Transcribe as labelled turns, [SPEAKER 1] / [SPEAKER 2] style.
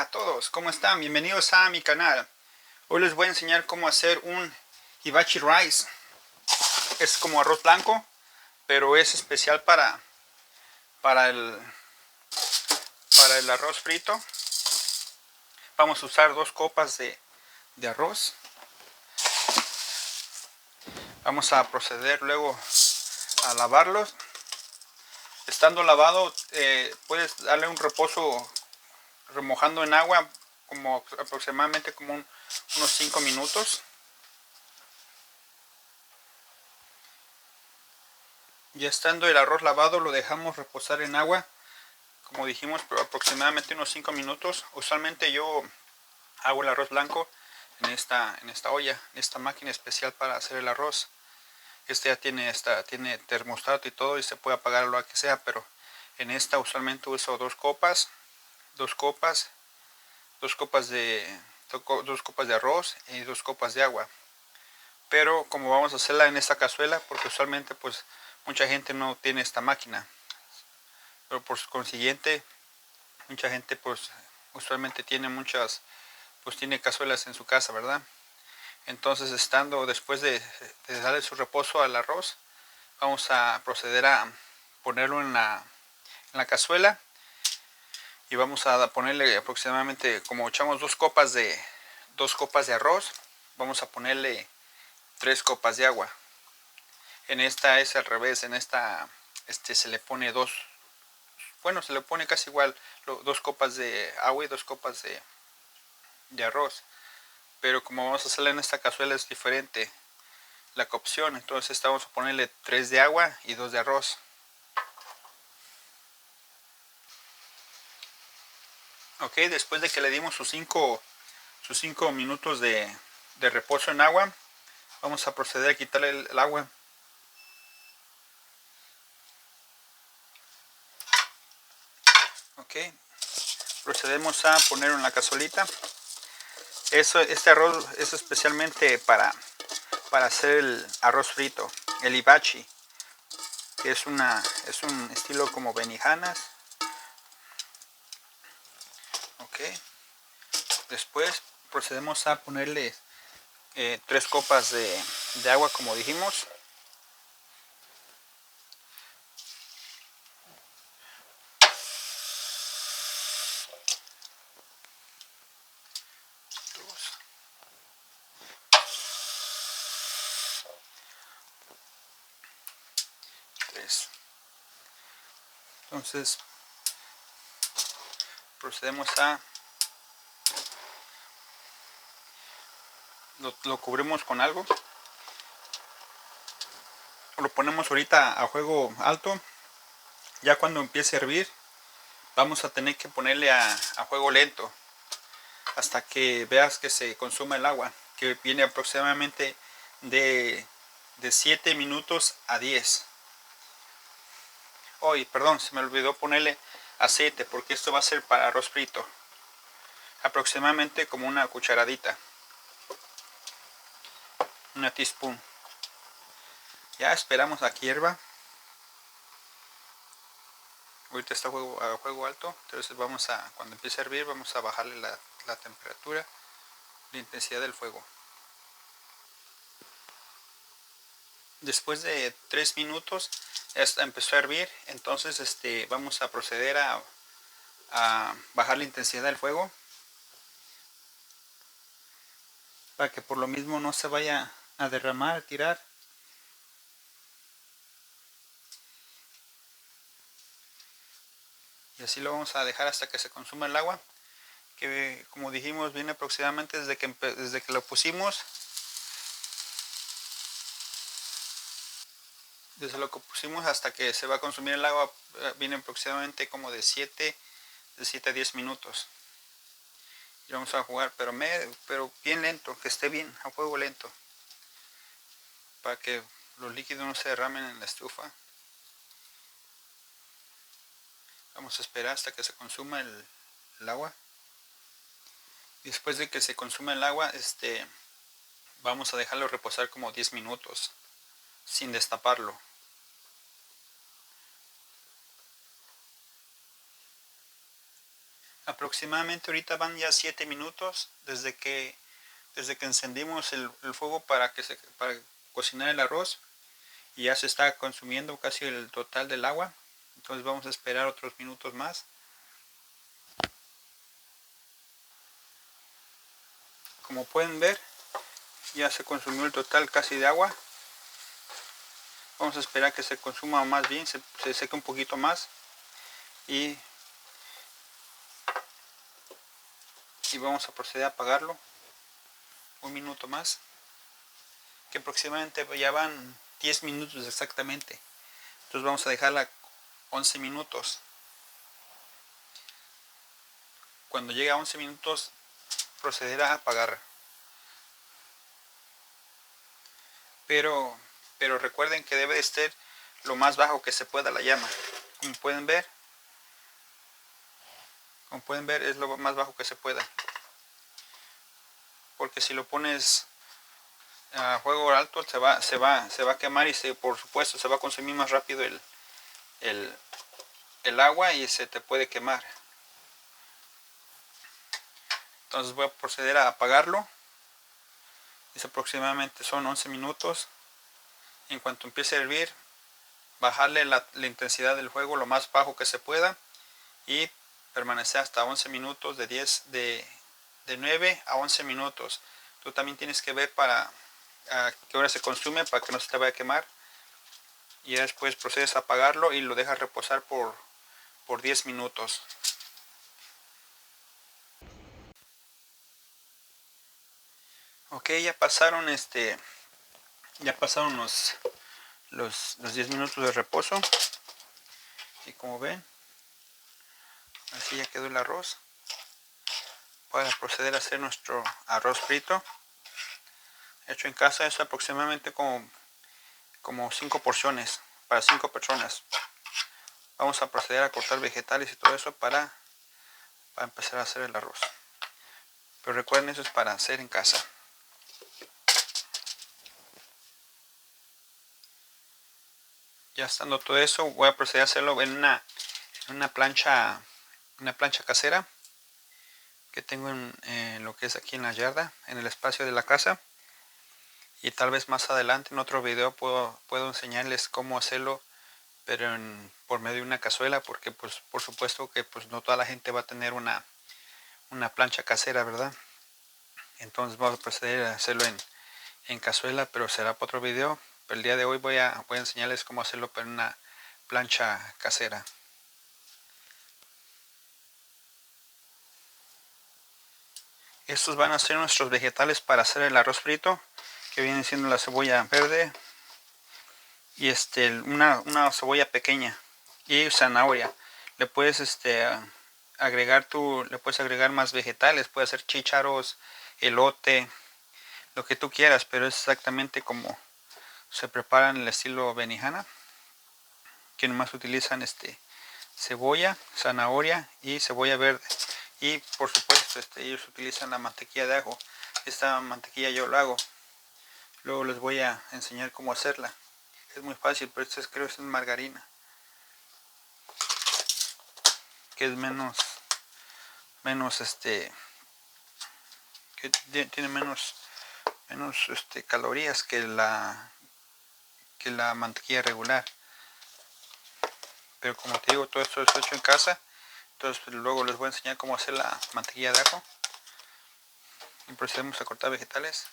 [SPEAKER 1] Hola a todos, ¿cómo están? Bienvenidos a mi canal. Hoy les voy a enseñar cómo hacer un hibachi rice. Es como arroz blanco, pero es especial para el, para el arroz frito. Vamos a usar 2 copas de arroz. Vamos a proceder luego a lavarlos. Estando lavado, puedes darle un reposo remojando en agua como aproximadamente como unos 5 minutos. Ya estando el arroz lavado, lo dejamos reposar en agua, como dijimos, aproximadamente unos 5 minutos. Usualmente yo hago el arroz blanco en esta olla, en esta máquina especial para hacer el arroz. Este ya tiene termostato y todo, y se puede apagar lo que sea, pero en esta usualmente uso 2 copas, 2 copas, 2 copas de arroz y 2 copas de agua. Pero como vamos a hacerla en esta cazuela, porque usualmente pues mucha gente no tiene esta máquina, pero por consiguiente mucha gente pues usualmente tiene tiene cazuelas en su casa, ¿verdad? Entonces, estando después de darle su reposo al arroz, vamos a proceder a ponerlo en la cazuela, y vamos a ponerle aproximadamente, como echamos 2 copas de arroz, vamos a ponerle 3 copas de agua. En esta es al revés, en esta se le pone se le pone casi igual, 2 copas de agua y 2 copas de arroz. Pero como vamos a hacerla en esta cazuela es diferente la cocción, entonces vamos a ponerle 3 de agua y 2 de arroz. Ok, después de que le dimos sus 5 minutos de reposo en agua, vamos a proceder a quitarle el agua. Ok, procedemos a ponerlo en la cazuelita. Este arroz es especialmente para hacer el arroz frito, el hibachi, que es un estilo como benijanas. Ok, después procedemos a ponerle 3 copas de agua, como dijimos. Entonces procedemos a lo cubrimos con algo, lo ponemos ahorita a fuego alto. Ya cuando empiece a hervir vamos a tener que ponerle a fuego lento hasta que veas que se consuma el agua, que viene aproximadamente de 7 minutos a 10. Perdón, se me olvidó ponerle aceite, porque esto va a ser para arroz frito. Aproximadamente como una cucharadita, una teaspoon. Ya esperamos a que hierva. Ahorita está a fuego alto, entonces cuando empiece a hervir vamos a bajarle la temperatura, la intensidad del fuego. Después de 3 minutos empezó a hervir, entonces vamos a proceder a bajar la intensidad del fuego, para que por lo mismo no se vaya a derramar, a tirar. Y así lo vamos a dejar hasta que se consuma el agua, que como dijimos viene aproximadamente desde que lo pusimos. Desde lo que pusimos hasta que se va a consumir el agua viene aproximadamente como de 7 a 10 minutos. Y vamos a jugar, pero bien lento, que esté bien a fuego lento, para que los líquidos no se derramen en la estufa. Vamos a esperar hasta que se consuma el agua. Y después de que se consuma el agua, vamos a dejarlo reposar como 10 minutos sin destaparlo. Aproximadamente ahorita van ya 7 minutos desde que encendimos el fuego para cocinar el arroz, y ya se está consumiendo casi el total del agua. Entonces vamos a esperar otros minutos más. Como pueden ver, ya se consumió el total casi de agua. Vamos a esperar que se consuma más bien, se seque un poquito más, y vamos a proceder a apagarlo un minuto más, que aproximadamente ya van 10 minutos exactamente. Entonces vamos a dejarla 11 minutos. Cuando llegue a 11 minutos procederá a apagar. Pero recuerden que debe de estar lo más bajo que se pueda la llama. Como pueden ver es lo más bajo que se pueda, porque si lo pones a fuego alto se va a quemar, y por supuesto se va a consumir más rápido el agua y se te puede quemar. Entonces voy a proceder a apagarlo. Aproximadamente son 11 minutos. En cuanto empiece a hervir, bajarle la intensidad del fuego lo más bajo que se pueda y permanecer hasta 11 minutos, de 9 a 11 minutos. Tú también tienes que ver a qué hora se consume para que no se te vaya a quemar, y después procedes a apagarlo y lo dejas reposar por 10 minutos. Ok, ya pasaron los 10 minutos de reposo, y como ven, así ya quedó el arroz. Para proceder a hacer nuestro arroz frito hecho en casa. Es aproximadamente como 5 porciones para 5 personas. Vamos a proceder a cortar vegetales y todo eso para empezar a hacer el arroz. Pero recuerden, eso es para hacer en casa. Ya estando todo eso, voy a proceder a hacerlo en una plancha casera que tengo en lo que es aquí en la yarda, en el espacio de la casa. Y tal vez más adelante en otro video puedo enseñarles cómo hacerlo, pero por medio de una cazuela, porque pues por supuesto que pues no toda la gente va a tener una plancha casera, ¿verdad? Entonces vamos a proceder a hacerlo en cazuela, pero será para otro video. Pero el día de hoy voy a enseñarles cómo hacerlo en una plancha casera. Estos van a ser nuestros vegetales para hacer el arroz frito, que viene siendo la cebolla verde y una cebolla pequeña y zanahoria. Le puedes agregar más vegetales, puede ser chícharos, elote, lo que tú quieras, pero es exactamente como se prepara en el estilo benihana, que nomás utilizan cebolla, zanahoria y cebolla verde. Y por supuesto ellos utilizan la mantequilla de ajo. Esta mantequilla yo lo hago. Luego les voy a enseñar cómo hacerla. Es muy fácil, pero creo que es margarina, que es menos que tiene menos calorías que la mantequilla regular. Pero como te digo, todo esto es hecho en casa. Entonces luego les voy a enseñar cómo hacer la mantequilla de ajo. Y procedemos a cortar vegetales.